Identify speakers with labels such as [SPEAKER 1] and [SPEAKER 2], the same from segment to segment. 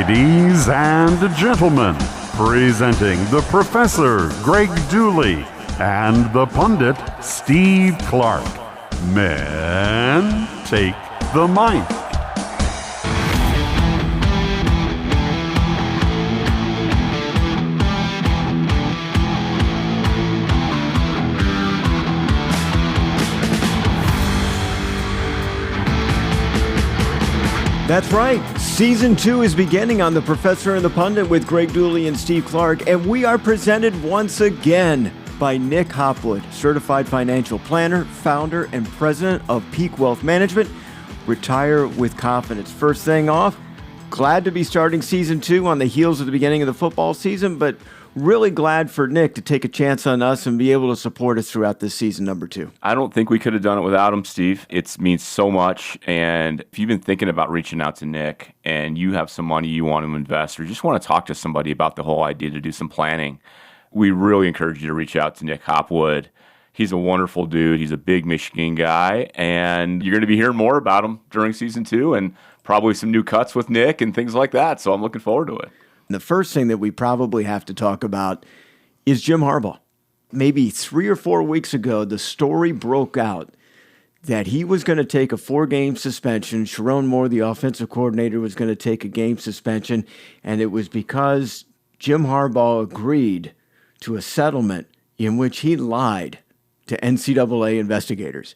[SPEAKER 1] Ladies and gentlemen, presenting the Professor Greg Dooley and the pundit Steve Clarke. Men, take the mic.
[SPEAKER 2] That's right. Season 2 is beginning on The Professor and the Pundit with Greg Dooley and Steve Clarke, and we are presented once again by Nick Hopwood, certified financial planner, founder, and president of Peak Wealth Management. Retire with confidence. First thing off, glad to be starting Season 2 on the heels of the beginning of the football season, but really glad for Nick to take a chance on us and be able to support us throughout this season number 2.
[SPEAKER 3] I don't think we could have done it without him, Steve. It means so much. And if you've been thinking about reaching out to Nick and you have some money you want to invest or just want to talk to somebody about the whole idea to do some planning, we really encourage you to reach out to Nick Hopwood. He's a wonderful dude. He's a big Michigan guy. And you're going to be hearing more about him during Season 2 and probably some new cuts with Nick and things like that. So I'm looking forward to it.
[SPEAKER 2] The first thing that we probably have to talk about is Jim Harbaugh. Maybe 3 or 4 weeks ago, the story broke out that he was going to take a 4-game suspension. Sharon Moore, the offensive coordinator, was going to take a game suspension, and it was because Jim Harbaugh agreed to a settlement in which he lied to NCAA investigators.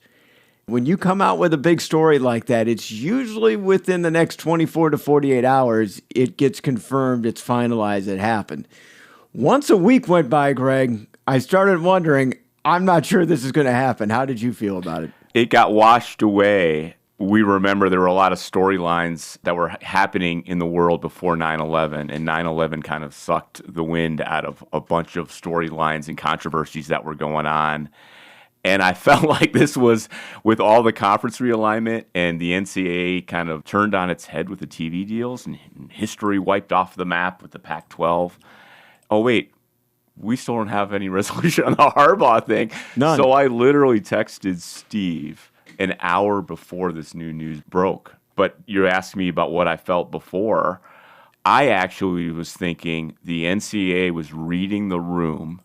[SPEAKER 2] When you come out with a big story like that, it's usually within the next 24 to 48 hours, it gets confirmed, it's finalized, it happened. Once a week went by, Greg, I started wondering, I'm not sure this is going to happen. How did you feel about it?
[SPEAKER 3] It got washed away. We remember there were a lot of storylines that were happening in the world before 9/11, and 9/11 kind of sucked the wind out of a bunch of storylines and controversies that were going on. And I felt like this was, with all the conference realignment and the NCAA kind of turned on its head with the TV deals and history wiped off the map with the Pac-12. Oh, wait, we still don't have any resolution on the Harbaugh thing.
[SPEAKER 2] None.
[SPEAKER 3] So I literally texted Steve an hour before this new news broke. But you're asking me about what I felt before. I actually was thinking the NCAA was reading the room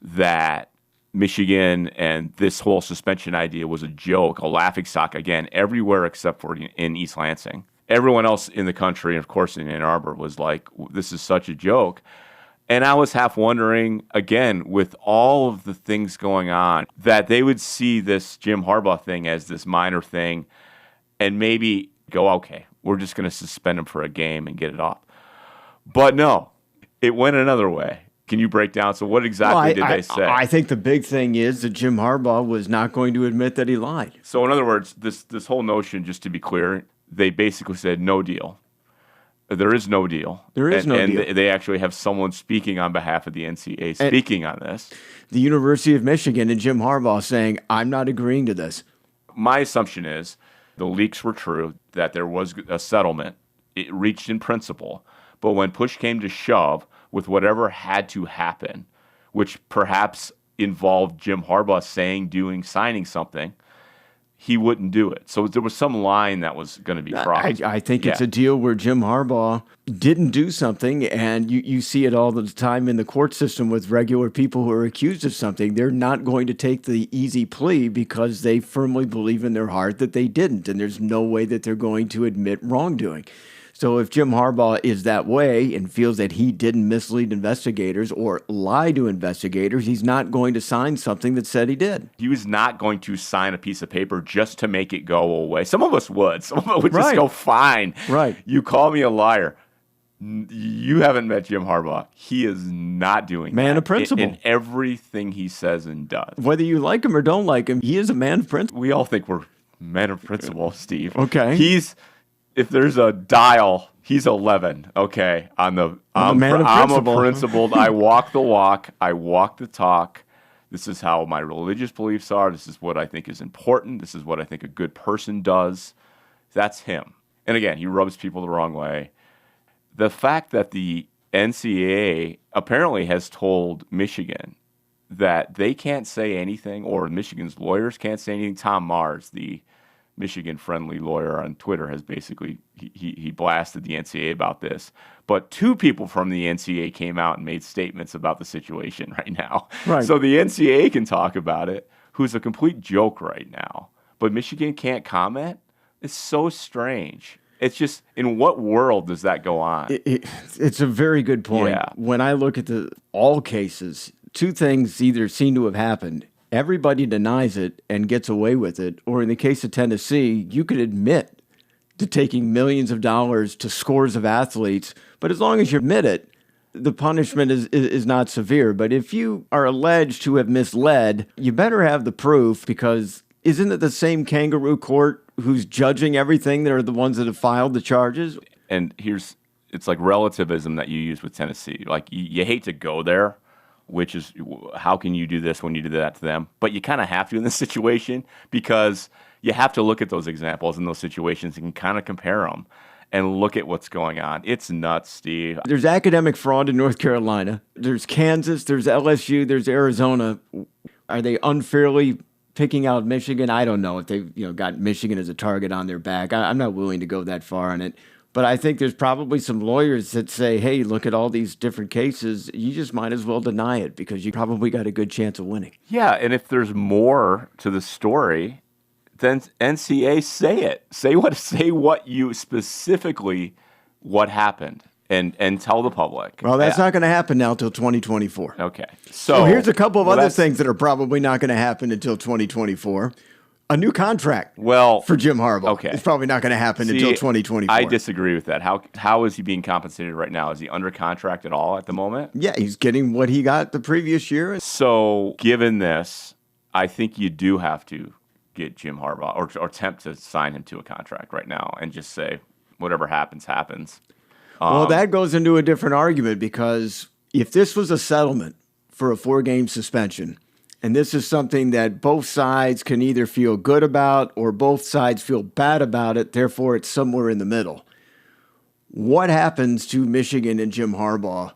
[SPEAKER 3] that Michigan and this whole suspension idea was a joke, a laughingstock, again, everywhere except for in East Lansing. Everyone else in the country, and of course in Ann Arbor, was like, this is such a joke. And I was half wondering, again, with all of the things going on, that they would see this Jim Harbaugh thing as this minor thing and maybe go, okay, we're just going to suspend him for a game and get it off. But no, it went another way. Can you break down? So what exactly did they say?
[SPEAKER 2] I think the big thing is that Jim Harbaugh was not going to admit that he lied.
[SPEAKER 3] So in other words, this whole notion, just to be clear, they basically said no deal. There is no deal.
[SPEAKER 2] There is no deal.
[SPEAKER 3] And they actually have someone speaking on behalf of the NCAA speaking on this.
[SPEAKER 2] The University of Michigan and Jim Harbaugh saying, I'm not agreeing to this.
[SPEAKER 3] My assumption is the leaks were true, that there was a settlement. It reached in principle. But when push came to shove, with whatever had to happen, which perhaps involved Jim Harbaugh saying, doing, signing something, he wouldn't do it. So there was some line that was going to be crossed.
[SPEAKER 2] I think it's a deal where Jim Harbaugh didn't do something, and you see it all the time in the court system with regular people who are accused of something. They're not going to take the easy plea because they firmly believe in their heart that they didn't, and there's no way that they're going to admit wrongdoing. So if Jim Harbaugh is that way and feels that he didn't mislead investigators or lie to investigators, he's not going to sign something that said he did.
[SPEAKER 3] He was not going to sign a piece of paper just to make it go away. Some of us would. Some of us would just go, fine.
[SPEAKER 2] Right.
[SPEAKER 3] You call me a liar. You haven't met Jim Harbaugh. He is not doing
[SPEAKER 2] man
[SPEAKER 3] that.
[SPEAKER 2] of principle.
[SPEAKER 3] In everything he says and does.
[SPEAKER 2] Whether you like him or don't like him, he is a man of principle.
[SPEAKER 3] We all think we're men of principle, Steve.
[SPEAKER 2] Okay.
[SPEAKER 3] If there's a dial, he's 11. Okay, I'm a principled. I walk the walk. I walk the talk. This is how my religious beliefs are. This is what I think is important. This is what I think a good person does. That's him. And again, he rubs people the wrong way. The fact that the NCAA apparently has told Michigan that they can't say anything, or Michigan's lawyers can't say anything. Tom Mars, the Michigan-friendly lawyer on Twitter has basically he blasted the NCAA about this. But 2 people from the NCAA came out and made statements about the situation right now.
[SPEAKER 2] Right.
[SPEAKER 3] So the NCAA can talk about it, who's a complete joke right now. But Michigan can't comment? It's so strange. It's just, in what world does that go on?
[SPEAKER 2] It's a very good point.
[SPEAKER 3] Yeah.
[SPEAKER 2] When I look at all cases, 2 things either seem to have happened. Everybody denies it and gets away with it. Or in the case of Tennessee, you could admit to taking millions of dollars to scores of athletes, but as long as you admit it, the punishment is not severe. But if you are alleged to have misled, you better have the proof, because isn't it the same kangaroo court who's judging everything that are the ones that have filed the charges?
[SPEAKER 3] And it's like relativism that you use with Tennessee. Like, you hate to go there, which is, how can you do this when you do that to them? But you kind of have to in this situation, because you have to look at those examples in those situations and kind of compare them and look at what's going on. It's nuts, Steve.
[SPEAKER 2] There's academic fraud in North Carolina. There's Kansas. There's LSU. There's Arizona. Are they unfairly picking out Michigan? I don't know if they've got Michigan as a target on their back. I'm not willing to go that far on it. But I think there's probably some lawyers that say, hey, look at all these different cases. You just might as well deny it, because you probably got a good chance of winning.
[SPEAKER 3] Yeah, and if there's more to the story, then NCAA say it. Say what you specifically, what happened, and tell the public.
[SPEAKER 2] Well, that's not going to happen now until 2024.
[SPEAKER 3] Okay.
[SPEAKER 2] So here's a couple of other things that are probably not going to happen until 2024. A new contract for Jim Harbaugh.
[SPEAKER 3] Okay.
[SPEAKER 2] It's probably not going to happen until 2024.
[SPEAKER 3] I disagree with that. How is he being compensated right now? Is he under contract at all at the moment?
[SPEAKER 2] Yeah, he's getting what he got the previous year.
[SPEAKER 3] So given this, I think you do have to get Jim Harbaugh or attempt to sign him to a contract right now and just say, whatever happens, happens.
[SPEAKER 2] Well, that goes into a different argument, because if this was a settlement for a 4-game suspension, and this is something that both sides can either feel good about or both sides feel bad about it, therefore it's somewhere in the middle. What happens to Michigan and Jim Harbaugh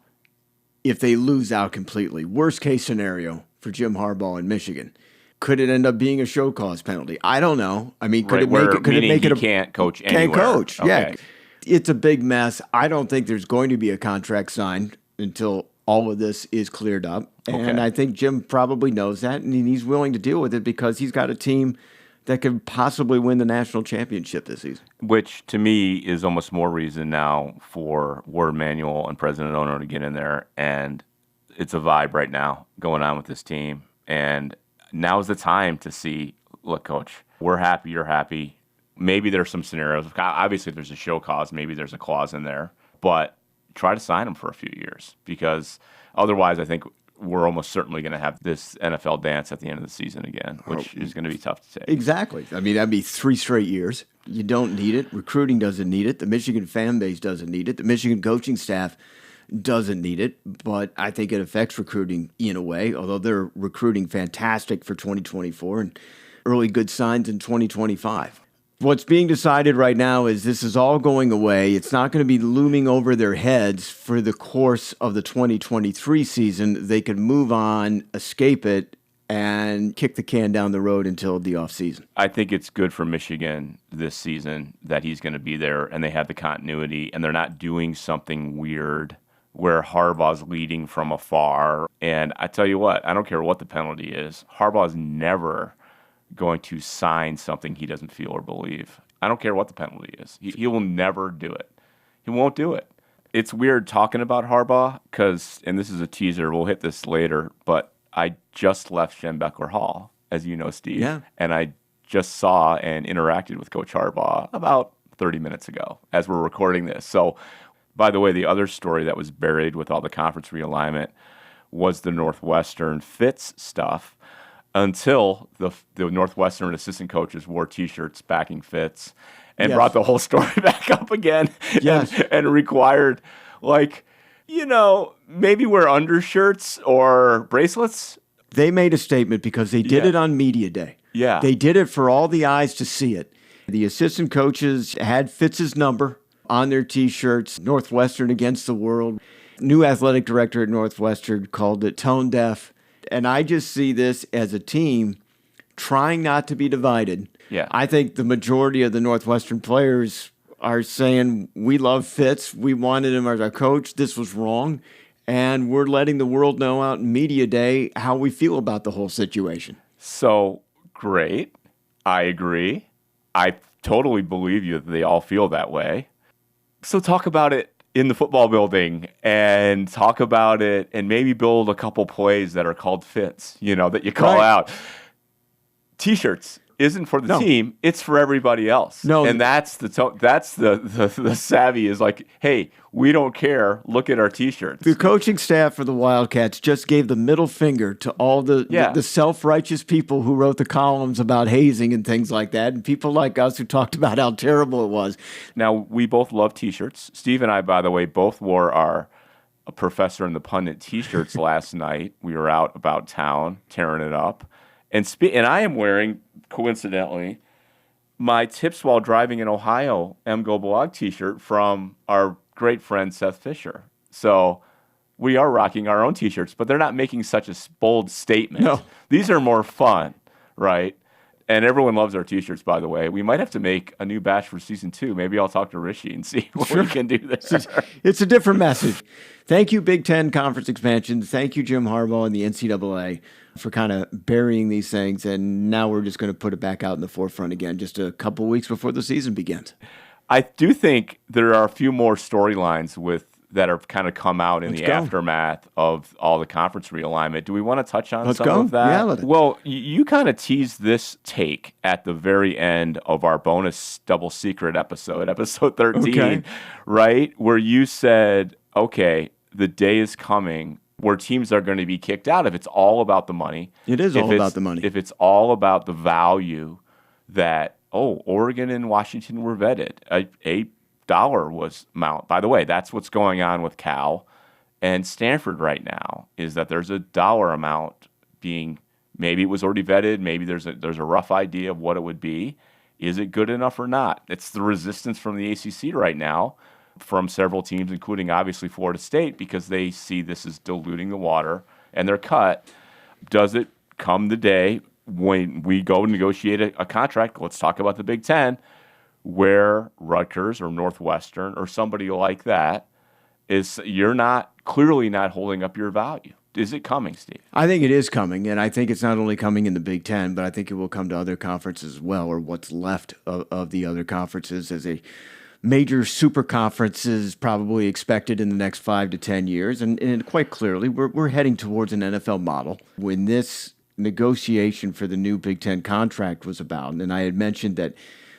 [SPEAKER 2] if they lose out completely? Worst case scenario for Jim Harbaugh and Michigan. Could it end up being a show cause penalty? I don't know. I mean, could it make it
[SPEAKER 3] he can't coach anywhere?
[SPEAKER 2] Can't coach,
[SPEAKER 3] okay.
[SPEAKER 2] Yeah. It's a big mess. I don't think there's going to be a contract signed until all of this is cleared up. And I think Jim probably knows that, and he's willing to deal with it, because he's got a team that could possibly win the national championship this season.
[SPEAKER 3] Which, to me, is almost more reason now for Ward Manuel and President Ono to get in there. And it's a vibe right now going on with this team. And now's the time to see, look, Coach, we're happy, you're happy. Maybe there's some scenarios. Obviously, if there's a show cause, maybe there's a clause in there. But try to sign him for a few years, because otherwise I think we're almost certainly going to have this NFL dance at the end of the season again, which is going to be tough to take.
[SPEAKER 2] Exactly. I mean, that'd be 3 straight years. You don't need it. Recruiting doesn't need it. The Michigan fan base doesn't need it. The Michigan coaching staff doesn't need it. But I think it affects recruiting in a way, although they're recruiting fantastic for 2024 and early good signs in 2025. What's being decided right now is this is all going away. It's not going to be looming over their heads for the course of the 2023 season. They could move on, escape it, and kick the can down the road until the offseason.
[SPEAKER 3] I think it's good for Michigan this season that he's going to be there and they have the continuity and they're not doing something weird where Harbaugh's leading from afar. And I tell you what, I don't care what the penalty is. Harbaugh's never going to sign something he doesn't feel or believe. I don't care what the penalty is. He will never do it. He won't do it. It's weird talking about Harbaugh because, and this is a teaser, we'll hit this later, but I just left Schembechler Hall, as you know, Steve.
[SPEAKER 2] Yeah.
[SPEAKER 3] And I just saw and interacted with Coach Harbaugh about 30 minutes ago as we're recording this. So, by the way, the other story that was buried with all the conference realignment was the Northwestern Fitz stuff until the Northwestern assistant coaches wore T-shirts backing Fitz and brought the whole story back up again and required, maybe wear undershirts or bracelets.
[SPEAKER 2] They made a statement because they did it on media day.
[SPEAKER 3] Yeah.
[SPEAKER 2] They did it for all the eyes to see it. The assistant coaches had Fitz's number on their T-shirts, Northwestern against the world. New athletic director at Northwestern called it tone deaf. And I just see this as a team trying not to be divided.
[SPEAKER 3] Yeah.
[SPEAKER 2] I think the majority of the Northwestern players are saying, we love Fitz. We wanted him as our coach. This was wrong. And we're letting the world know out in media day how we feel about the whole situation.
[SPEAKER 3] So, great. I agree. I totally believe you that they all feel that way. So talk about it in the football building and talk about it and maybe build a couple plays that are called fits, that you call out. T-shirts isn't for the team, it's for everybody else.
[SPEAKER 2] No.
[SPEAKER 3] And that's the savvy is like, hey, we don't care. Look at our T-shirts.
[SPEAKER 2] The coaching staff for the Wildcats just gave the middle finger to all the self-righteous people who wrote the columns about hazing and things like that, and people like us who talked about how terrible it was.
[SPEAKER 3] Now, we both love T-shirts. Steve and I, by the way, both wore our A Professor and the Pundit T-shirts last night. We were out about town tearing it up. And I am wearing, coincidentally, my Tips While Driving in Ohio MGO Blog T-shirt from our great friend Seth Fisher. So we are rocking our own T-shirts, but they're not making such a bold statement.
[SPEAKER 2] No.
[SPEAKER 3] These are more fun, right? And everyone loves our T-shirts, by the way. We might have to make a new batch for season 2. Maybe I'll talk to Rishi and see what we can do there.
[SPEAKER 2] It's a different message. Thank you, Big Ten Conference Expansion. Thank you, Jim Harbaugh and the NCAA for kind of burying these things. And now we're just going to put it back out in the forefront again just a couple weeks before the season begins.
[SPEAKER 3] I do think there are a few more storylines that have kind of come out in aftermath of all the conference realignment. Do we want to touch on some of that?
[SPEAKER 2] Yeah,
[SPEAKER 3] well, you kind of teased this take at the very end of our bonus double secret episode 13, right? Where you said, okay, the day is coming where teams are going to be kicked out if it's all about the money.
[SPEAKER 2] It is all about the money.
[SPEAKER 3] If it's all about the value that, Oregon and Washington were vetted. A dollar was amount. By the way, that's what's going on with Cal and Stanford right now, is that there's a dollar amount being, maybe it was already vetted, maybe there's a rough idea of what it would be. Is it good enough or not? It's the resistance from the ACC right now, from several teams, including obviously Florida State, because they see this as diluting the water and they're cut. Does it come the day when we go negotiate a contract? Let's talk about the Big Ten, where Rutgers or Northwestern or somebody like that is, you're clearly not holding up your value. Is it coming, Steve?
[SPEAKER 2] I think it is coming, and I think it's not only coming in the Big Ten, but I think it will come to other conferences as well, or what's left of the other conferences as a major super conference is probably expected in the next 5 to 10 years. And quite clearly, we're heading towards an NFL model. When this negotiation for the new Big Ten contract was about, and I had mentioned that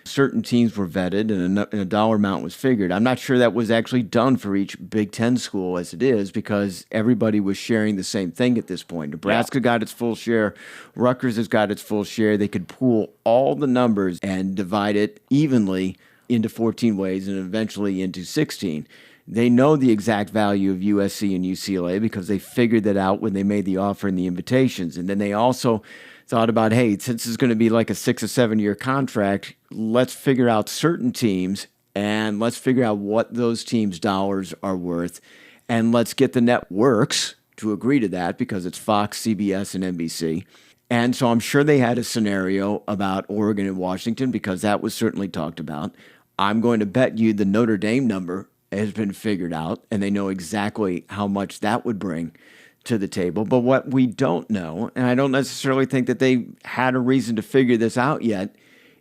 [SPEAKER 2] certain teams were vetted and a dollar amount was figured. I'm not sure that was actually done for each Big Ten school as it is, because everybody was sharing the same thing at this point. Nebraska got its full share. Rutgers has got its full share. They could pool all the numbers and divide it evenly into 14 ways and eventually into 16. They know the exact value of USC and UCLA because they figured that out when they made the offer and the invitations. And then they also thought about, hey, since it's going to be like a 6 or 7 year contract, let's figure out certain teams and let's figure out what those teams' dollars are worth. And let's get the networks to agree to that because it's Fox, CBS, and NBC. And so I'm sure they had a scenario about Oregon and Washington because that was certainly talked about. I'm going to bet you the Notre Dame number has been figured out, and they know exactly how much that would bring to the table. But what we don't know, and I don't necessarily think that they had a reason to figure this out yet,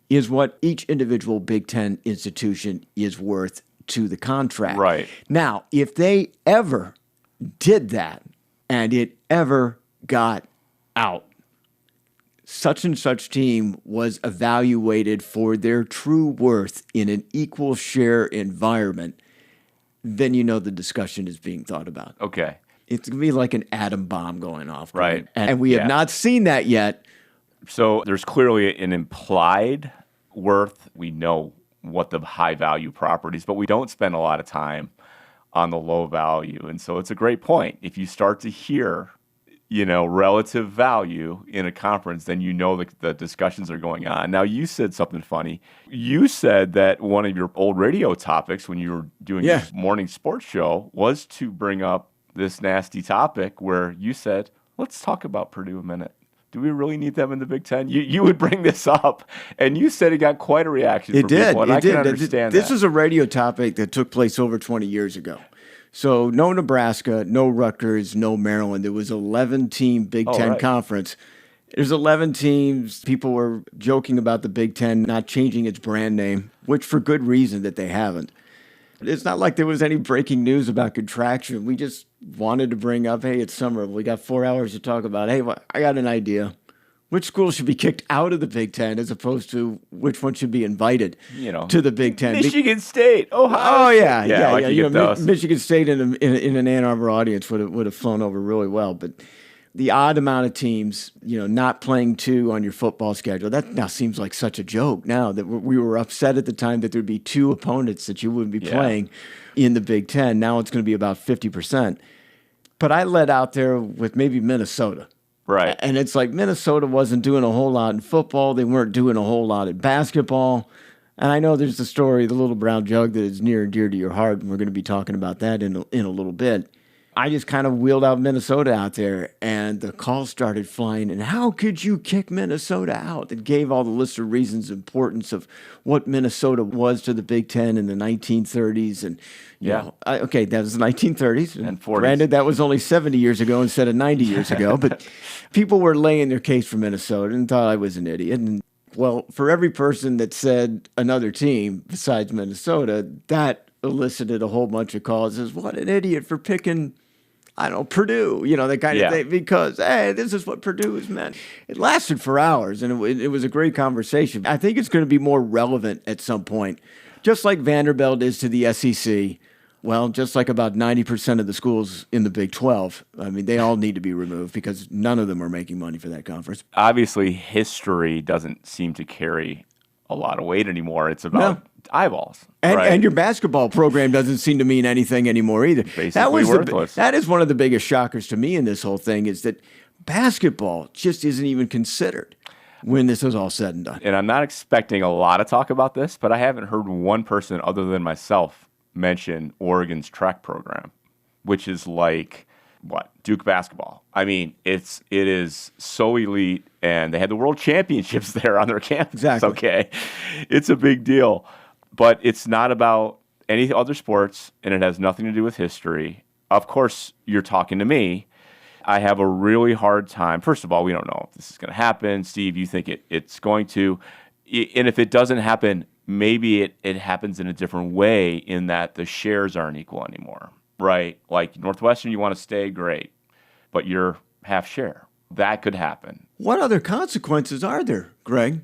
[SPEAKER 2] is what each individual Big Ten institution is worth to the contract.
[SPEAKER 3] Right.
[SPEAKER 2] Now, if they ever did that and it ever got out, such and such team was evaluated for their true worth in an equal share environment, then you know the discussion is being thought about.
[SPEAKER 3] Okay.
[SPEAKER 2] It's going to be like an atom bomb going off.
[SPEAKER 3] Right.
[SPEAKER 2] And we have not seen that yet.
[SPEAKER 3] So there's clearly an implied worth. We know what the high value properties, but we don't spend a lot of time on the low value. And so it's a great point. If you start to hear, relative value in a conference, then the discussions are going on. Now, you said something funny. You said that one of your old radio topics when you were doing your morning sports show was to bring up this nasty topic where you said, let's talk about Purdue a minute. do we really need them in the Big Ten? You would bring this up, and you said it got quite a reaction from people, and I can understand
[SPEAKER 2] This
[SPEAKER 3] that.
[SPEAKER 2] is a radio topic that took place over 20 years ago. So no Nebraska, no Rutgers, no Maryland. There was 11-team Big Ten conference. There's 11 teams. People were joking about the Big Ten not changing its brand name, which for good reason that they haven't. It's not like there was any breaking news about contraction. We just wanted to bring up, hey, it's summer. We got 4 hours to talk about, hey, I got an idea. Which school should be kicked out of the Big Ten as opposed to which one should be invited to the Big Ten?
[SPEAKER 3] Michigan State, Ohio.
[SPEAKER 2] Oh, yeah.
[SPEAKER 3] You know,
[SPEAKER 2] Michigan State in an Ann Arbor audience would have flown over really well. But the odd amount of teams, not playing two on your football schedule, that now seems like such a joke now that we were upset at the time that there'd be two opponents that you wouldn't be playing in the Big Ten. Now it's going to be about 50%. But I led out there with maybe Minnesota.
[SPEAKER 3] Right.
[SPEAKER 2] And it's like Minnesota wasn't doing a whole lot in football. They weren't doing a whole lot in basketball. And I know there's the story, the Little Brown Jug, that is near and dear to your heart, and we're going to be talking about that in a little bit. I just kind of wheeled out Minnesota out there, and the calls started flying. And how could you kick Minnesota out? It gave all the list of reasons, importance of what Minnesota was to the Big Ten in the 1930s. And, okay, that was the 1930s.
[SPEAKER 3] And 40s.
[SPEAKER 2] Granted, that was only 70 years ago instead of 90 years ago. But people were laying their case for Minnesota and thought I was an idiot. And, well, for every person that said another team besides Minnesota, that elicited a whole bunch of calls as, what an idiot for picking Purdue, that kind of thing, because, hey, this is what Purdue is meant. It lasted for hours, and it was a great conversation. I think it's going to be more relevant at some point, just like Vanderbilt is to the SEC. Well, just like about 90% of the schools in the Big 12. I mean, they all need to be removed because none of them are making money for that conference.
[SPEAKER 3] Obviously, history doesn't seem to carry a lot of weight anymore. It's about eyeballs.
[SPEAKER 2] And your basketball program doesn't seem to mean anything anymore either.
[SPEAKER 3] Basically worthless.
[SPEAKER 2] That is one of the biggest shockers to me in this whole thing is that basketball just isn't even considered when this is all said and done.
[SPEAKER 3] And I'm not expecting a lot of talk about this, but I haven't heard one person other than myself mention Oregon's track program, which is like, Duke basketball. I mean, it is so elite, and they had the world championships there on their campus.
[SPEAKER 2] Exactly.
[SPEAKER 3] Okay. It's a big deal. But it's not about any other sports, and it has nothing to do with history. Of course, you're talking to me. I have a really hard time. First of all, we don't know if this is going to happen. Steve, you think it's going to. And if it doesn't happen, maybe it happens in a different way in that the shares aren't equal anymore, right? Like Northwestern, you want to stay, great, but you're half share. That could happen.
[SPEAKER 2] What other consequences are there, Greg?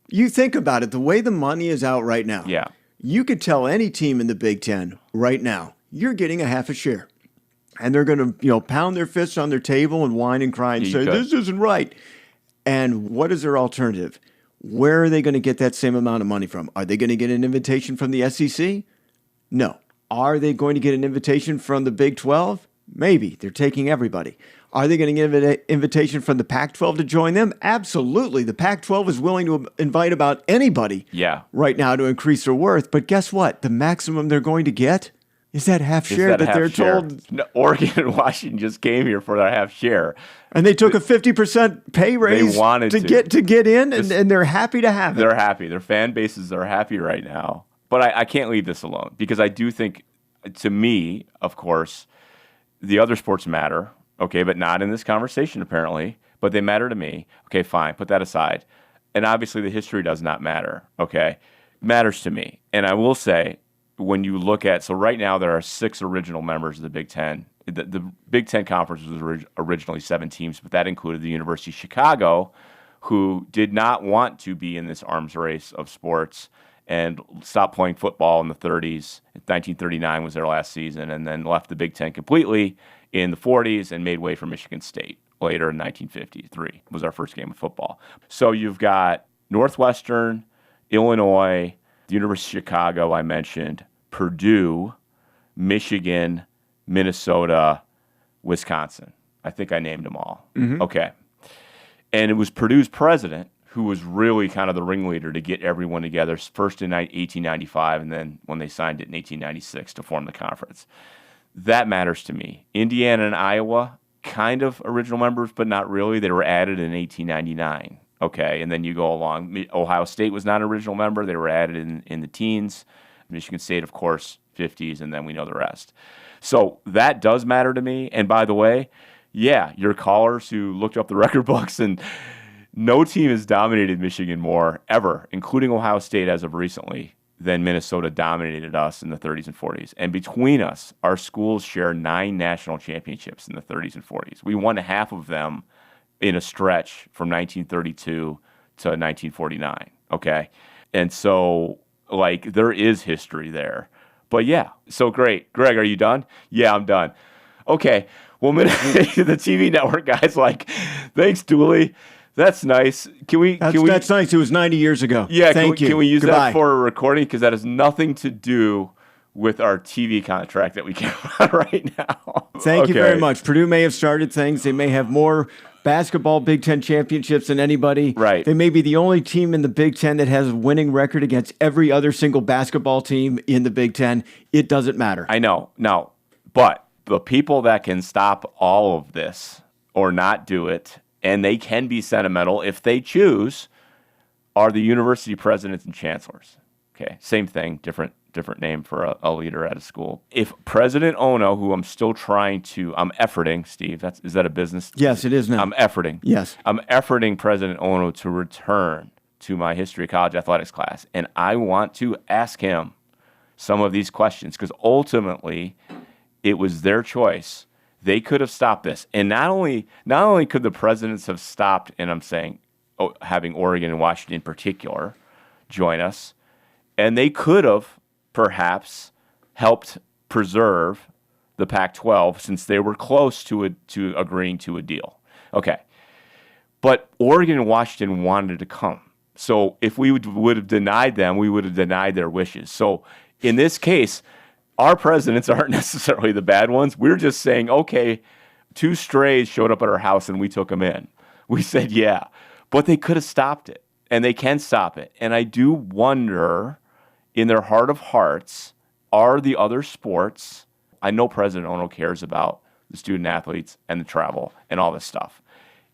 [SPEAKER 2] You think about it, the way the money is out right now.
[SPEAKER 3] Yeah.
[SPEAKER 2] You could tell any team in the Big Ten right now, you're getting a half a share. And they're going to, pound their fists on their table and whine and cry and say, this isn't right. And what is their alternative? Where are they going to get that same amount of money from? Are they going to get an invitation from the SEC? No. Are they going to get an invitation from the Big 12? Maybe. They're taking everybody. Are they going to get an invitation from the Pac-12 to join them? Absolutely. The Pac-12 is willing to invite about anybody right now to increase their worth. But guess what? The maximum they're going to get is that half share that they're told.
[SPEAKER 3] No, Oregon and Washington just came here for their half share.
[SPEAKER 2] And they took a 50% pay raise to get in, and they're happy to have it.
[SPEAKER 3] They're happy. Their fan bases are happy right now. But I can't leave this alone because I do think, to me, of course, the other sports matter. Okay, but not in this conversation, apparently. But they matter to me. Okay, fine. Put that aside. And obviously, the history does not matter. Okay, matters to me. And I will say, when you look at, so right now there are 6 original members of the Big Ten. The Big Ten Conference was originally 7 teams, but that included the University of Chicago, who did not want to be in this arms race of sports and stopped playing football in the 30s. 1939 was their last season, and then left the Big Ten completely in the 40s and made way for Michigan State later in 1953 was our first game of football. So you've got Northwestern, Illinois, the University of Chicago I mentioned, Purdue, Michigan, Minnesota, Wisconsin. I think I named them all. Mm-hmm. Okay. And it was Purdue's president who was really kind of the ringleader to get everyone together, first in 1895 and then when they signed it in 1896 to form the conference. That matters to me. Indiana and Iowa, kind of original members, but not really. They were added in 1899. Okay, and then you go along. Ohio State was not an original member. They were added in the teens. Michigan State, of course, 50s, and then we know the rest. So that does matter to me. And by the way, yeah, your callers who looked up the record books, and no team has dominated Michigan more ever, including Ohio State as of recently, than Minnesota dominated us in the 30s and 40s. And between us, our schools share 9 national championships in the 30s and 40s. We won half of them in a stretch from 1932 to 1949, okay? And so, like, there is history there. But yeah, so great. Greg, are you done? Yeah, I'm done. Okay, well, the TV network guy's like, thanks, Dooley. That's nice. That's
[SPEAKER 2] nice. It was 90 years ago.
[SPEAKER 3] Yeah,
[SPEAKER 2] Thank you.
[SPEAKER 3] Can we use
[SPEAKER 2] Goodbye.
[SPEAKER 3] that for a recording? Because that has nothing to do with our TV contract that we can on right now.
[SPEAKER 2] Thank you very much. Purdue may have started things. They may have more basketball Big Ten championships than anybody.
[SPEAKER 3] Right.
[SPEAKER 2] They may be the only team in the Big Ten that has a winning record against every other single basketball team in the Big Ten. It doesn't matter.
[SPEAKER 3] I know. No. But the people that can stop all of this or not do it, and they can be sentimental if they choose, are the university presidents and chancellors. Okay, same thing, different name for a leader at a school. If President Ono, who I'm efforting, Steve, is that a business?
[SPEAKER 2] Yes, it is now.
[SPEAKER 3] I'm efforting.
[SPEAKER 2] Yes.
[SPEAKER 3] I'm efforting President Ono to return to my history of college athletics class, and I want to ask him some of these questions, because ultimately it was their choice. They could have stopped this. And not only could the presidents have stopped, and I'm saying having Oregon and Washington in particular join us, and they could have perhaps helped preserve the Pac-12 since they were close to agreeing to a deal. Okay. But Oregon and Washington wanted to come. So if we would have denied them, we would have denied their wishes. So in this case, our presidents aren't necessarily the bad ones. We're just saying, okay, 2 strays showed up at our house and we took them in. We said, yeah. But they could have stopped it, and they can stop it. And I do wonder, in their heart of hearts, are the other sports, I know President Ono cares about the student athletes and the travel and all this stuff.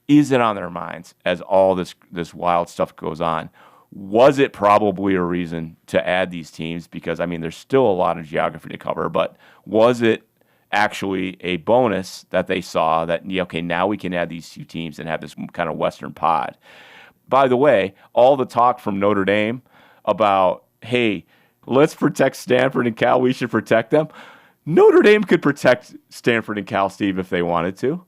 [SPEAKER 3] Is it on their minds as all this wild stuff goes on? Was it probably a reason to add these teams? Because, I mean, there's still a lot of geography to cover, but was it actually a bonus that they saw that, okay, now we can add these 2 teams and have this kind of Western pod? By the way, all the talk from Notre Dame about, hey, let's protect Stanford and Cal, we should protect them. Notre Dame could protect Stanford and Cal, Steve, if they wanted to.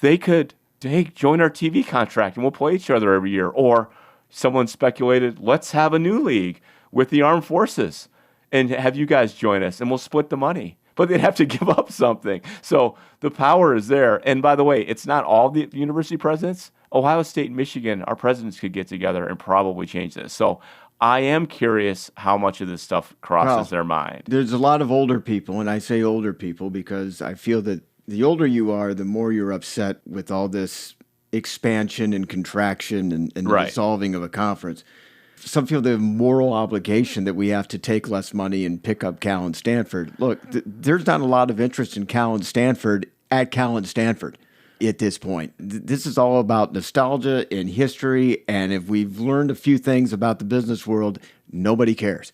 [SPEAKER 3] They could, hey, join our TV contract and we'll play each other every year. Or someone speculated, let's have a new league with the armed forces and have you guys join us and we'll split the money. But they'd have to give up something. So the power is there. And by the way, it's not all the university presidents. Ohio State and Michigan, our presidents could get together and probably change this. So I am curious how much of this stuff crosses their mind.
[SPEAKER 2] There's a lot of older people, and I say older people because I feel that the older you are, the more you're upset with all this expansion and contraction and the dissolving of a conference. Some feel the moral obligation that we have to take less money and pick up Cal and Stanford. Look, there's not a lot of interest in Cal and Stanford at Cal and Stanford at this point. This is all about nostalgia and history, and if we've learned a few things about the business world, nobody cares.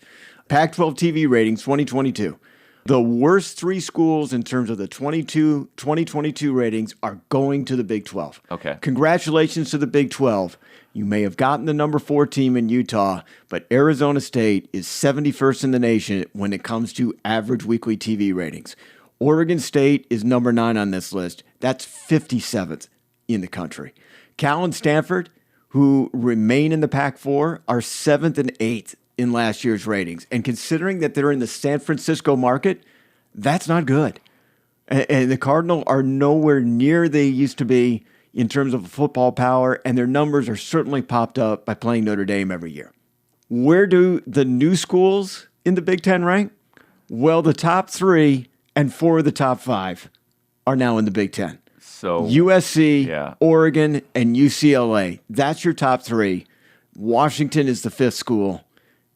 [SPEAKER 2] Pac-12 TV ratings 2022. The worst 3 schools in terms of the 2022 ratings are going to the Big 12.
[SPEAKER 3] Okay.
[SPEAKER 2] Congratulations to the Big 12. You may have gotten the number 4 team in Utah, but Arizona State is 71st in the nation when it comes to average weekly TV ratings. Oregon State is number 9 on this list. That's 57th in the country. Cal and Stanford, who remain in the Pac-4, are 7th and 8th in last year's ratings. And considering that they're in the San Francisco market, that's not good. And the Cardinals are nowhere near they used to be in terms of football power, and their numbers are certainly popped up by playing Notre Dame every year. Where do the new schools in the Big Ten rank? Well, the top 3 and 4 of the top 5 are now in the Big Ten.
[SPEAKER 3] So
[SPEAKER 2] USC, Oregon, and UCLA. That's your top 3. Washington is the 5th school.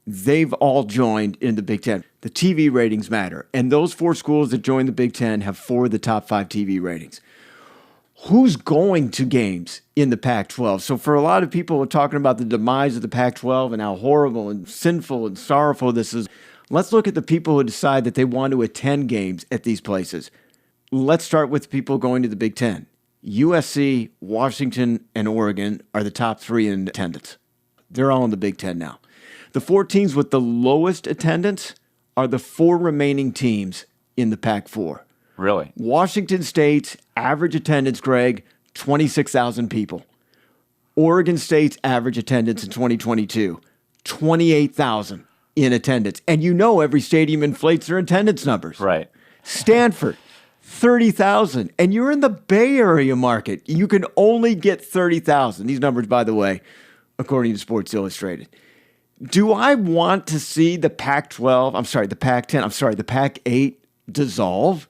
[SPEAKER 2] They've all joined in the Big Ten. The TV ratings matter. And those 4 schools that joined the Big Ten have 4 of the top 5 TV ratings. who's going to games in the Pac-12? So for a lot of people who are talking about the demise of the Pac-12 and how horrible and sinful and sorrowful this is, let's look at the people who decide that they want to attend games at these places. Let's start with people going to the Big Ten. USC, Washington, and Oregon are the top 3 in attendance. They're all in the Big Ten now. The 4 teams with the lowest attendance are the 4 remaining teams in the Pac-4.
[SPEAKER 3] Really?
[SPEAKER 2] Washington State's average attendance, Greg, 26,000 people. Oregon State's average attendance in 2022, 28,000 in attendance. And you know every stadium inflates their attendance numbers.
[SPEAKER 3] Right.
[SPEAKER 2] Stanford, 30,000. And you're in the Bay Area market. You can only get 30,000. These numbers, by the way, according to Sports Illustrated. Do I want to see the Pac-12, the Pac-10, the Pac-8 dissolve?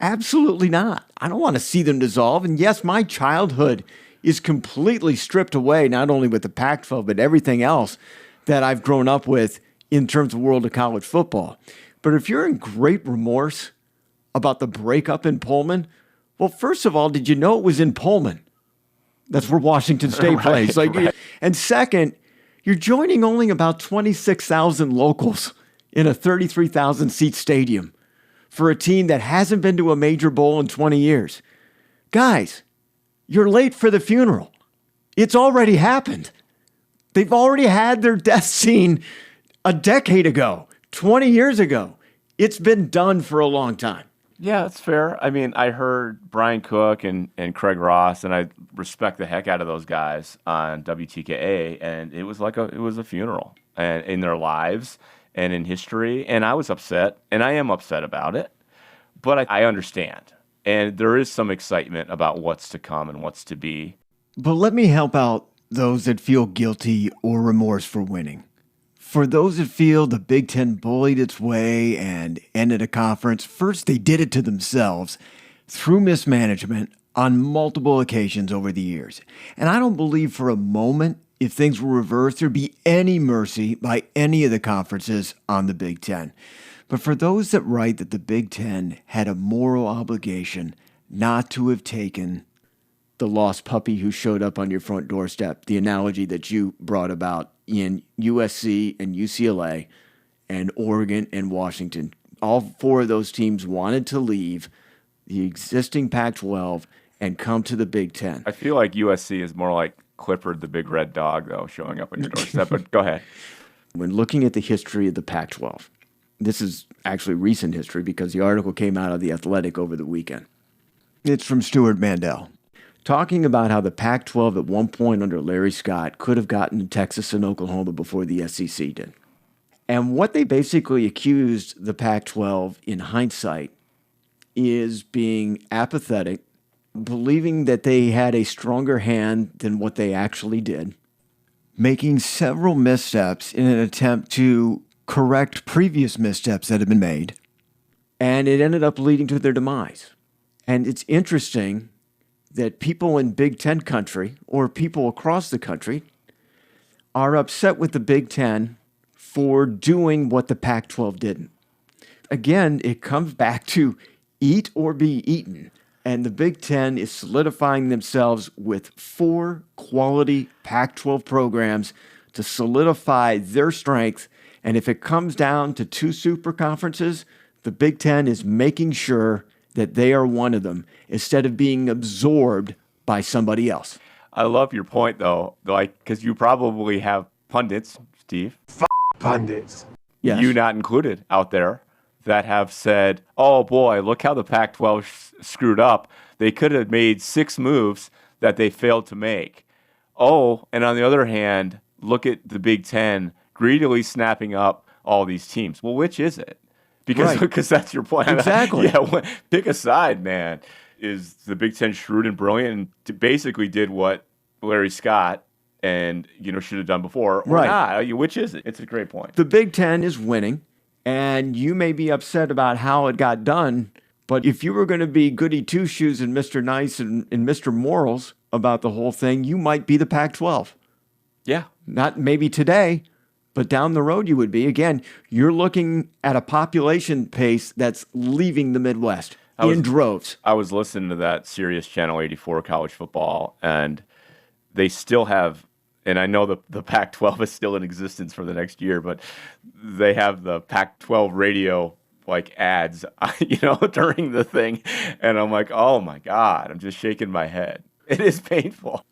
[SPEAKER 2] Absolutely not. I don't want to see them dissolve. And yes, my childhood is completely stripped away, not only with the Pac-12, but everything else that I've grown up with in terms of world of college football. But if you're in great remorse about the breakup in Pullman, well, first of all, did you know it was in Pullman? That's where Washington State plays.
[SPEAKER 3] Right.
[SPEAKER 2] And second, you're joining only about 26,000 locals in a 33,000-seat stadium for a team that hasn't been to a major bowl in 20 years. Guys, you're late for the funeral. It's already happened. They've already had their death scene a decade ago, 20 years ago. It's been done for a long time.
[SPEAKER 3] Yeah, that's fair. I mean, I heard Brian Cook and Craig Ross, and I respect the heck out of those guys on WTKA, and it was a funeral and in their lives and in history, and I was upset, and I am upset about it, but I understand, and there is some excitement about what's to come and what's to be.
[SPEAKER 2] But let me help out those that feel guilty or remorse for winning. For those that feel the Big Ten bullied its way and ended a conference, first they did it to themselves through mismanagement on multiple occasions over the years. And I don't believe for a moment if things were reversed, there'd be any mercy by any of the conferences on the Big Ten. But for those that write that the Big Ten had a moral obligation not to have taken the lost puppy who showed up on your front doorstep, the analogy that you brought about in USC and UCLA and Oregon and Washington, all 4 of those teams wanted to leave the existing Pac-12 and come to the Big Ten.
[SPEAKER 3] I feel like USC is more like Clifford the big red dog, though, showing up on your doorstep. But go ahead.
[SPEAKER 2] When looking at the history of the Pac-12, this is actually recent history because the article came out of The Athletic over the weekend. It's from Stuart Mandel, talking about how the Pac-12 at one point under Larry Scott could have gotten to Texas and Oklahoma before the SEC did. And what they basically accused the Pac-12 in hindsight is being apathetic, believing that they had a stronger hand than what they actually did, making several missteps in an attempt to correct previous missteps that had been made, and it ended up leading to their demise. And it's interesting that people in Big Ten country, or people across the country, are upset with the Big Ten for doing what the Pac-12 didn't. Again, it comes back to eat or be eaten. And the Big Ten is solidifying themselves with 4 quality Pac-12 programs to solidify their strength. And if it comes down to 2 super conferences, the Big Ten is making sure that they are one of them instead of being absorbed by somebody else.
[SPEAKER 3] I love your point, though, because you probably have pundits, Steve.
[SPEAKER 4] Pundits.
[SPEAKER 2] Yes.
[SPEAKER 3] You not included out there, that have said, oh boy, look how the Pac-12 screwed up. They could have made 6 moves that they failed to make. Oh, and on the other hand, look at the Big Ten greedily snapping up all these teams. Well, which is it? Because that's your point.
[SPEAKER 2] Exactly.
[SPEAKER 3] Yeah, pick a side, man. Is the Big Ten shrewd and brilliant and basically did what Larry Scott and should have done before, or not? Which is it? It's a great point.
[SPEAKER 2] The Big Ten is winning, and you may be upset about how it got done, but if you were going to be goody two-shoes and Mr. Nice and Mr. Morals about the whole thing, you might be the Pac-12.
[SPEAKER 3] Yeah.
[SPEAKER 2] Not maybe today, but down the road you would be. Again, you're looking at a population pace that's leaving the Midwest. in droves.
[SPEAKER 3] I was listening to that Sirius Channel 84 college football, and they still have, and I know the Pac-12 is still in existence for the next year, but they have the Pac-12 radio like ads, during the thing. And I'm like, oh my God, I'm just shaking my head. It is painful.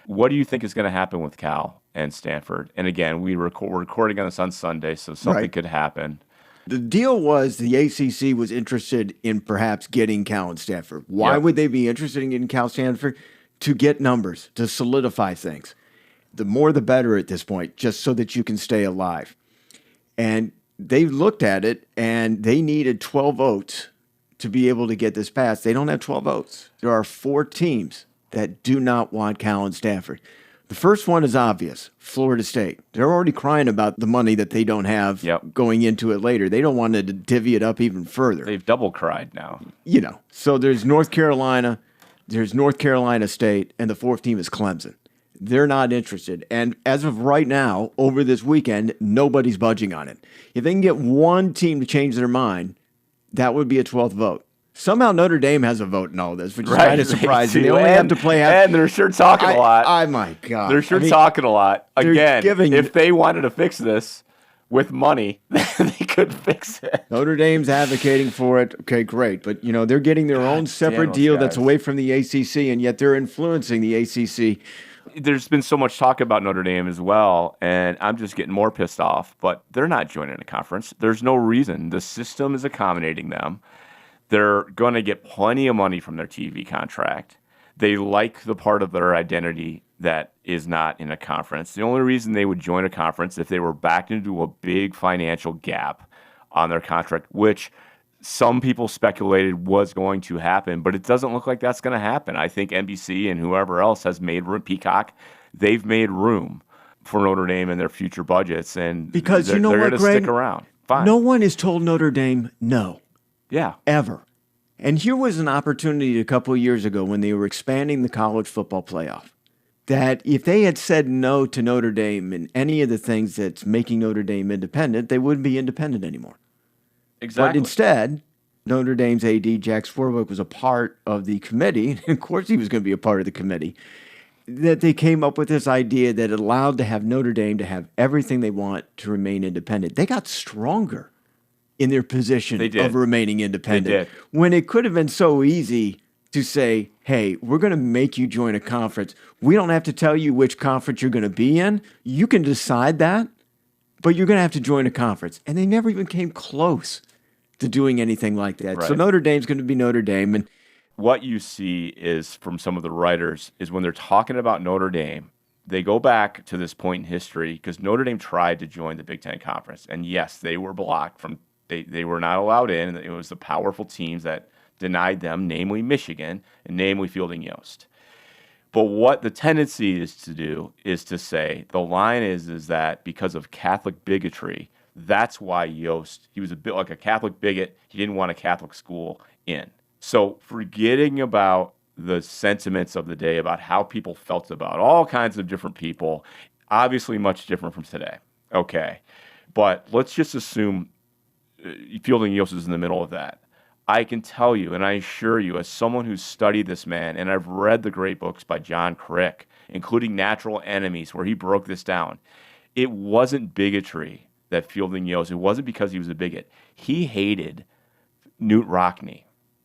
[SPEAKER 3] What do you think is going to happen with Cal and Stanford? And again, we're recording on this on Sunday, so something could happen.
[SPEAKER 2] The deal was the ACC was interested in perhaps getting Cal and Stanford. Why would they be interested in getting Cal Stanford? To get numbers, to solidify things. The more the better at this point, just so that you can stay alive. And they looked at it, and they needed 12 votes to be able to get this passed. They don't have 12 votes. There are 4 teams that do not want Cal and Stanford. The first one is obvious, Florida State. They're already crying about the money that they don't have going into it later. They don't want to divvy it up even further.
[SPEAKER 3] They've double cried now.
[SPEAKER 2] So there's North Carolina, there's North Carolina State, and the 4th team is Clemson. They're not interested. And as of right now, over this weekend, nobody's budging on it. If they can get one team to change their mind, that would be a 12th vote. Somehow Notre Dame has a vote in all this, which is kind of surprising. They only have to play half.
[SPEAKER 3] And they're sure talking a lot.
[SPEAKER 2] Oh, my God.
[SPEAKER 3] They're sure talking a lot. Again, if they wanted to fix this with money, they could fix it.
[SPEAKER 2] Notre Dame's advocating for it. Okay, great. But, they're getting their own separate deal that's away from the ACC, and yet they're influencing the ACC.
[SPEAKER 3] There's been so much talk about Notre Dame as well, and I'm just getting more pissed off. But they're not joining a conference. There's no reason. The system is accommodating them. They're going to get plenty of money from their TV contract. They like the part of their identity that is not in a conference. The only reason they would join a conference if they were backed into a big financial gap on their contract, which some people speculated was going to happen, but it doesn't look like that's going to happen. I think NBC and whoever else has made room, Peacock, they've made room for Notre Dame in their future budgets, and
[SPEAKER 2] because
[SPEAKER 3] they're going to stick around. Fine.
[SPEAKER 2] No one has told Notre Dame no.
[SPEAKER 3] Yeah.
[SPEAKER 2] Ever. And here was an opportunity a couple of years ago when they were expanding the college football playoff, that if they had said no to Notre Dame and any of the things that's making Notre Dame independent, they wouldn't be independent anymore.
[SPEAKER 3] Exactly.
[SPEAKER 2] But instead, Notre Dame's AD, Jack Swarbrick, was a part of the committee. And of course he was going to be a part of the committee. That they came up with this idea that it allowed to have Notre Dame to have everything they want to remain independent. They got stronger in their position of remaining independent. When it could have been so easy to say, hey, we're going to make you join a conference. We don't have to tell you which conference you're going to be in. You can decide that, but you're going to have to join a conference. And they never even came close to doing anything like that.
[SPEAKER 3] Right.
[SPEAKER 2] So Notre Dame's going to be Notre Dame. And
[SPEAKER 3] what you see is from some of the writers is when they're talking about Notre Dame, they go back to this point in history because Notre Dame tried to join the Big Ten Conference. And yes, they were blocked from they were not allowed in. It was the powerful teams that denied them, namely Michigan and namely Fielding Yost. But what the tendency is to do is to say the line is that because of Catholic bigotry, that's why Yost, he was a bit like a Catholic bigot. He didn't want a Catholic school in. So forgetting about the sentiments of the day, about how people felt about all kinds of different people, obviously much different from today. Okay. But let's just assume Fielding Yost is in the middle of that. I can tell you, and I assure you, as someone who's studied this man, and I've read the great books by John Crick, including Natural Enemies, where he broke this down, it wasn't bigotry that Fielding Yost, it wasn't because he was a bigot. He hated Knute Rockne.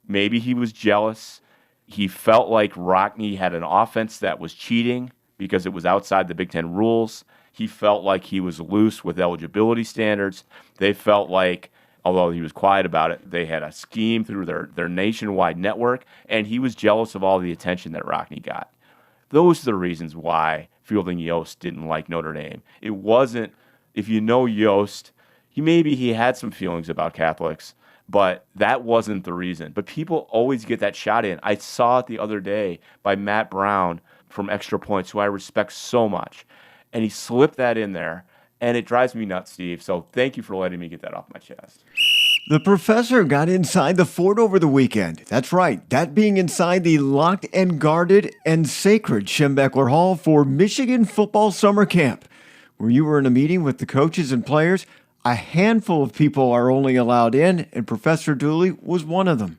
[SPEAKER 3] Maybe he was jealous. He felt like Rockne had an offense that was cheating because it was outside the Big Ten rules. He felt like he was loose with eligibility standards. They felt like, although he was quiet about it, they had a scheme through their nationwide network, and he was jealous of all the attention that Rockne got. Those are the reasons why Fielding Yost didn't like Notre Dame. It wasn't, if you know Yost, maybe he had some feelings about Catholics, but that wasn't the reason. But people always get that shot in. I saw it the other day by Matt Brown from Extra Points, who I respect so much, and he slipped that in there. And it drives me nuts, Steve. So thank you for letting me get that off my chest.
[SPEAKER 2] The professor got inside the fort over the weekend. That's right. That being inside the locked and guarded and sacred Schembechler Hall for Michigan Football Summer Camp, where you were in a meeting with the coaches and players. A handful of people are only allowed in, and Professor Dooley was one of them.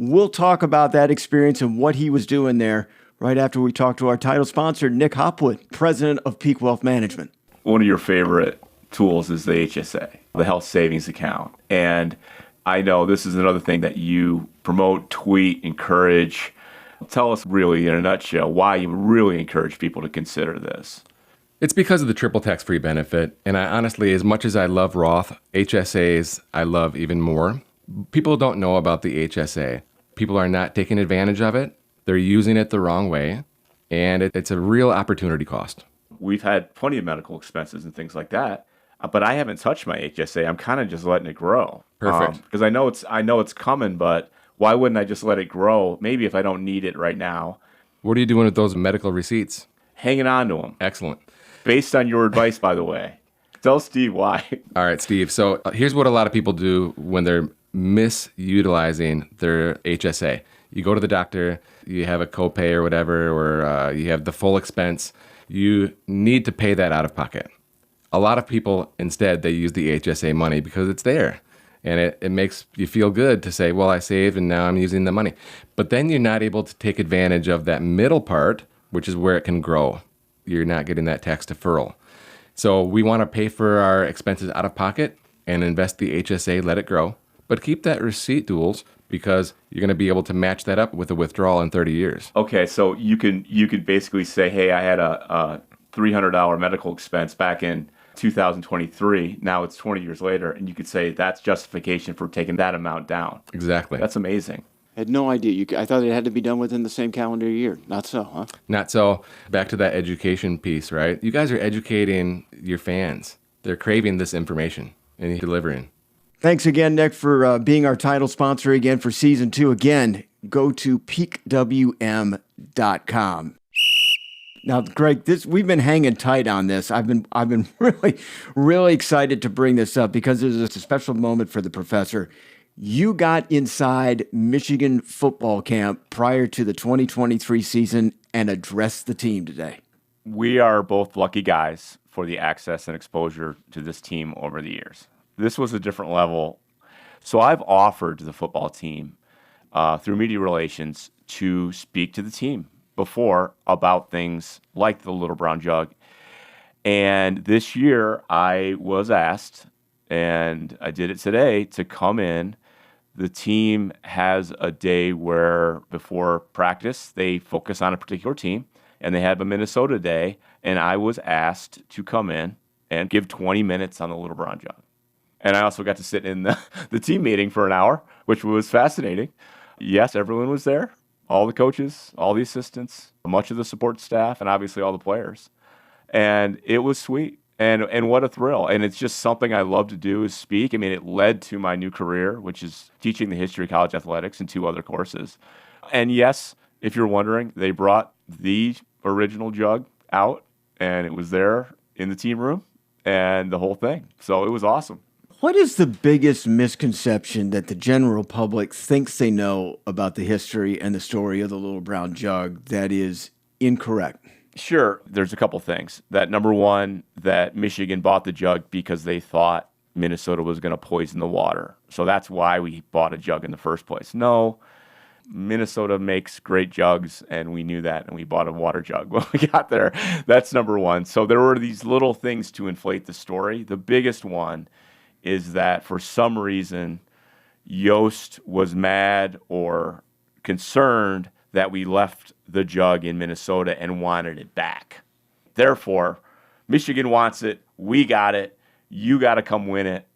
[SPEAKER 2] We'll talk about that experience and what he was doing there right after we talk to our title sponsor, Nick Hopwood, president of Peak Wealth Management.
[SPEAKER 3] One of your favorite tools is the HSA, the health savings account. And I know this is another thing that you promote, tweet, encourage. Tell us really in a nutshell why you really encourage people to consider this.
[SPEAKER 4] It's because of the triple tax-free benefit. And I honestly, as much as I love Roth, HSAs I love even more. People don't know about the HSA. People are not taking advantage of it. They're using it the wrong way. And it's a real opportunity cost.
[SPEAKER 3] We've had plenty of medical expenses and things like that, but I haven't touched my HSA. I'm kind of just letting it grow.
[SPEAKER 4] Perfect.
[SPEAKER 3] Because I know it's coming, but why wouldn't I just let it grow? Maybe if I don't need it right now.
[SPEAKER 4] What are you doing with those medical receipts?
[SPEAKER 3] Hanging on to them.
[SPEAKER 4] Excellent.
[SPEAKER 3] Based on your advice, by the way. Tell Steve why.
[SPEAKER 4] All right, Steve. So here's what a lot of people do when they're misutilizing their HSA. You go to the doctor, you have a copay or whatever, or you have the full expense. You need to pay that out of pocket. A lot of people, instead, they use the HSA money because it's there. And it makes you feel good to say, well, I saved and now I'm using the money. But then you're not able to take advantage of that middle part, which is where it can grow. You're not getting that tax deferral. So we want to pay for our expenses out of pocket and invest the HSA, let it grow. But keep that receipt, Duels, because you're going to be able to match that up with a withdrawal in 30 years.
[SPEAKER 3] Okay, so you could basically say, hey, I had a $300 medical expense back in 2023. Now it's 20 years later, and you could say that's justification for taking that amount down.
[SPEAKER 4] Exactly.
[SPEAKER 3] That's amazing.
[SPEAKER 2] I had no idea. I thought it had to be done within the same calendar year. Not so, huh?
[SPEAKER 4] Not so. Back to that education piece, right? You guys are educating your fans. They're craving this information and you're delivering.
[SPEAKER 2] Thanks again, Nick, for being our title sponsor again for Season 2. Again, go to peakwm.com. Now, Greg, we've been hanging tight on this. I've been really, really excited to bring this up because this is a special moment for the professor. You got inside Michigan football camp prior to the 2023 season and addressed the team today.
[SPEAKER 3] We are both lucky guys for the access and exposure to this team over the years. This was a different level. So I've offered to the football team through media relations to speak to the team before about things like the Little Brown Jug. And this year I was asked, and I did it today, to come in. The team has a day where before practice they focus on a particular team, and they have a Minnesota day, and I was asked to come in and give 20 minutes on the Little Brown Jug. And I also got to sit in the team meeting for an hour, which was fascinating. Yes, everyone was there, all the coaches, all the assistants, much of the support staff, and obviously all the players. And it was sweet. And what a thrill. And it's just something I love to do is speak. I mean, it led to my new career, which is teaching the history of college athletics and 2 other courses. And yes, if you're wondering, they brought the original jug out, and it was there in the team room and the whole thing. So it was awesome.
[SPEAKER 2] What is the biggest misconception that the general public thinks they know about the history and the story of the Little Brown Jug that is incorrect?
[SPEAKER 3] Sure, there's a couple things. That number one, that Michigan bought the jug because they thought Minnesota was going to poison the water. So that's why we bought a jug in the first place. No, Minnesota makes great jugs, and we knew that, and we bought a water jug when we got there. That's number one. So there were these little things to inflate the story. The biggest one is that for some reason, Yost was mad or concerned that we left the jug in Minnesota and wanted it back. Therefore, Michigan wants it, we got it, you got to come win it.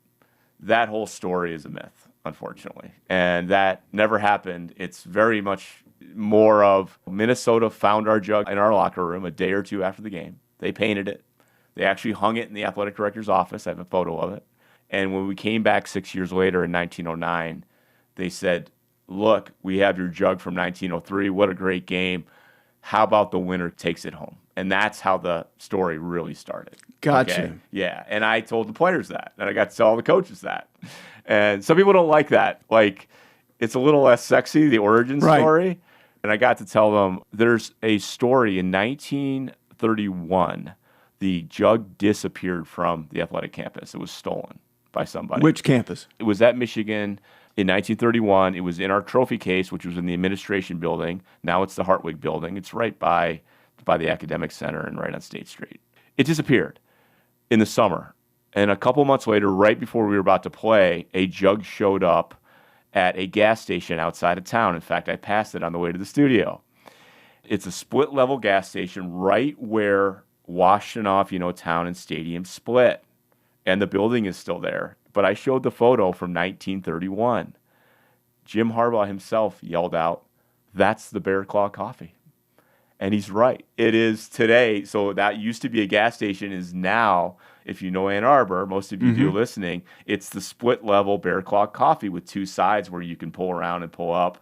[SPEAKER 3] That whole story is a myth, unfortunately. And that never happened. It's very much more of Minnesota found our jug in our locker room a day or two after the game. They painted it. They actually hung it in the athletic director's office. I have a photo of it. And when we came back 6 years later in 1909, they said, look, we have your jug from 1903. What a great game. How about the winner takes it home? And that's how the story really started.
[SPEAKER 2] Gotcha.
[SPEAKER 3] Okay? Yeah. And I told the players that. And I got to tell all the coaches that. And some people don't like that. Like, it's a little less sexy, the origin story. And I got to tell them there's a story in 1931. The jug disappeared from the athletic campus. It was stolen by somebody.
[SPEAKER 2] Which campus?
[SPEAKER 3] It was at Michigan. In 1931, it was in our trophy case, which was in the administration building. Now it's the Hartwig building. It's right by the Academic Center and right on State Street. It disappeared in the summer. And a couple months later, right before we were about to play, a jug showed up at a gas station outside of town. In fact, I passed it on the way to the studio. It's a split-level gas station right where Washtenaw, town and stadium split. And the building is still there. But I showed the photo from 1931. Jim Harbaugh himself yelled out, "That's the Bear Claw coffee." And he's right. It is today. So that used to be a gas station is now, if you know Ann Arbor, most of you do listening, it's the split-level Bear Claw coffee with two sides where you can pull around and pull up.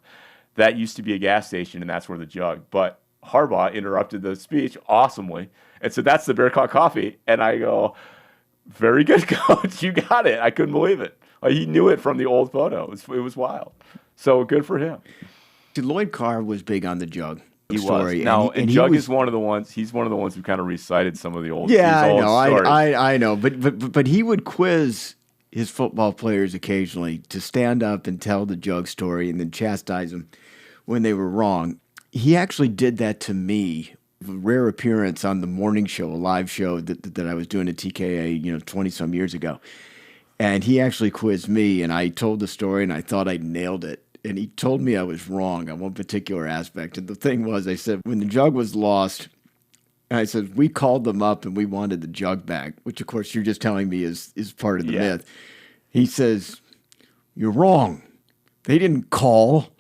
[SPEAKER 3] That used to be a gas station, and that's where the jug. But Harbaugh interrupted the speech awesomely and said, "That's the Bear Claw coffee." And I go, "Very good, coach. You got it." I couldn't believe it. Like, he knew it from the old photo. It was wild. So good for him.
[SPEAKER 2] Lloyd Carr was big on the jug.
[SPEAKER 3] He
[SPEAKER 2] story.
[SPEAKER 3] was. Now, and Jug
[SPEAKER 2] was,
[SPEAKER 3] is one of the ones. He's one of the ones who kind of recited some of the old.
[SPEAKER 2] Yeah,
[SPEAKER 3] these old
[SPEAKER 2] I know.
[SPEAKER 3] stories.
[SPEAKER 2] I know. But he would quiz his football players occasionally to stand up and tell the Jug story and then chastise them when they were wrong. He actually did that to me. A rare appearance on the morning show, a live show that I was doing at TKA, 20-some years ago. And he actually quizzed me, and I told the story, and I thought I nailed it. And he told me I was wrong on one particular aspect. And the thing was, I said, when the jug was lost, and I said, we called them up and we wanted the jug back, which, of course, you're just telling me is part of the myth. He says, "You're wrong. They didn't call.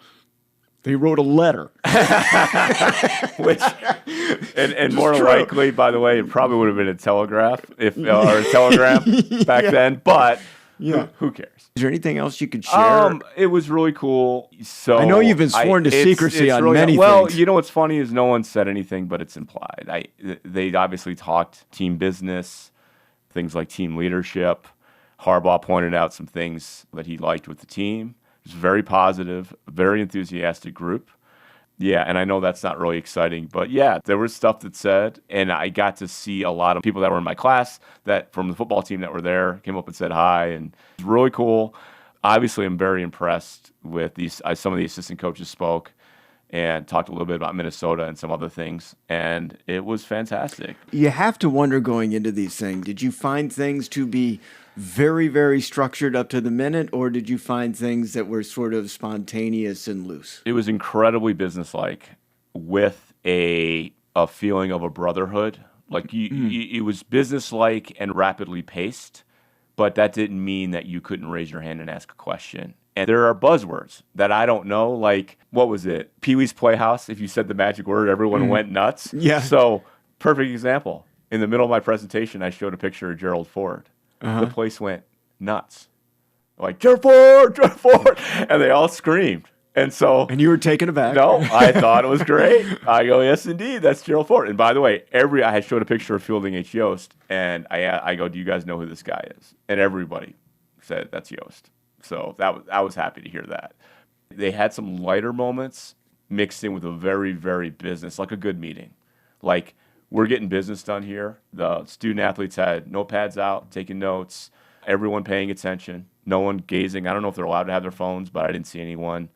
[SPEAKER 2] They wrote a letter."
[SPEAKER 3] Which, and more likely, by the way, it probably would have been a telegraph or a telegram back then. But who cares?
[SPEAKER 2] Is there anything else you could share?
[SPEAKER 3] It was really cool. So
[SPEAKER 2] I know you've been sworn to secrecy on
[SPEAKER 3] really,
[SPEAKER 2] many
[SPEAKER 3] well,
[SPEAKER 2] things.
[SPEAKER 3] What's funny is no one said anything, but it's implied. They obviously talked team business, things like team leadership. Harbaugh pointed out some things that he liked with the team. It was very positive, very enthusiastic group. Yeah, and I know that's not really exciting, but yeah, there was stuff that said, and I got to see a lot of people that were in my class that from the football team that were there came up and said hi, and it was really cool. Obviously, I'm very impressed with these. Some of the assistant coaches spoke and talked a little bit about Minnesota and some other things, and it was fantastic.
[SPEAKER 2] You have to wonder going into these things, did you find things to be very, very structured up to the minute, or did you find things that were sort of spontaneous and loose?
[SPEAKER 3] It was incredibly businesslike with a feeling of a brotherhood. Like it was businesslike and rapidly paced, but that didn't mean that you couldn't raise your hand and ask a question. And there are buzzwords that I don't know, like, what was it? Pee-wee's Playhouse, if you said the magic word, everyone went nuts.
[SPEAKER 2] Yeah.
[SPEAKER 3] So, perfect example. In the middle of my presentation, I showed a picture of Gerald Ford. The place went nuts. Like, Gerald Ford! And they all screamed. And so...
[SPEAKER 2] And you were taken aback.
[SPEAKER 3] No, I thought it was great. I go, yes, indeed, that's Gerald Ford. And by the way, I had showed a picture of Fielding H. Yost, and I go, do you guys know who this guy is? And everybody said, that's Yost. So I was happy to hear that. They had some lighter moments mixed in with a very, very business, like a good meeting. Like, we're getting business done here. The student athletes had notepads out, taking notes, everyone paying attention, no one gazing. I don't know if they're allowed to have their phones, but I didn't see anyone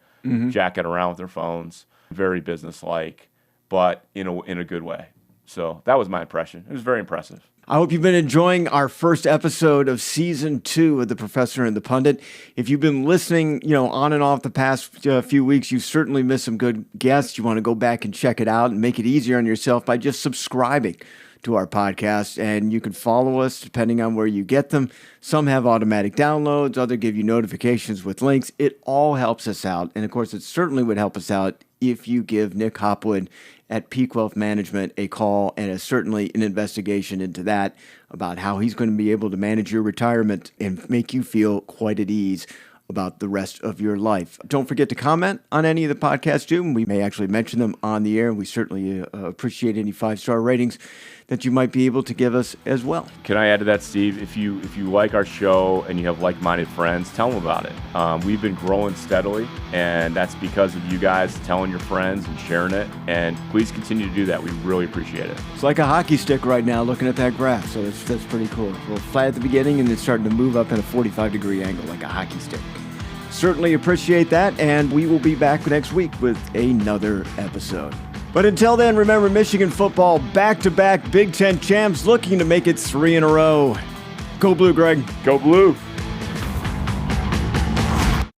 [SPEAKER 3] jacking around with their phones. Very businesslike, but in a good way. So that was my impression. It was very impressive.
[SPEAKER 2] I hope you've been enjoying our first episode of Season 2 of The Professor and the Pundit. If you've been listening, on and off the past few weeks, you've certainly missed some good guests. You want to go back and check it out and make it easier on yourself by just subscribing to our podcast. And you can follow us depending on where you get them. Some have automatic downloads. Others give you notifications with links. It all helps us out. And, of course, it certainly would help us out if you give Nick Hopwood at Peak Wealth Management a call and certainly an investigation into that about how he's going to be able to manage your retirement and make you feel quite at ease about the rest of your life. Don't forget to comment on any of the podcasts too. We may actually mention them on the air, and we certainly appreciate any 5-star ratings that you might be able to give us as well.
[SPEAKER 3] Can I add to that, Steve? If you like our show and you have like-minded friends, tell them about it. We've been growing steadily, and that's because of you guys telling your friends and sharing it. And please continue to do that. We really appreciate it.
[SPEAKER 2] It's like a hockey stick right now looking at that graph, so that's pretty cool. A little flat at the beginning, and it's starting to move up at a 45-degree angle like a hockey stick. Certainly appreciate that, and we will be back next week with another episode. But until then, remember Michigan football, back-to-back Big Ten champs looking to make it 3 in a row. Go Blue, Greg.
[SPEAKER 3] Go Blue.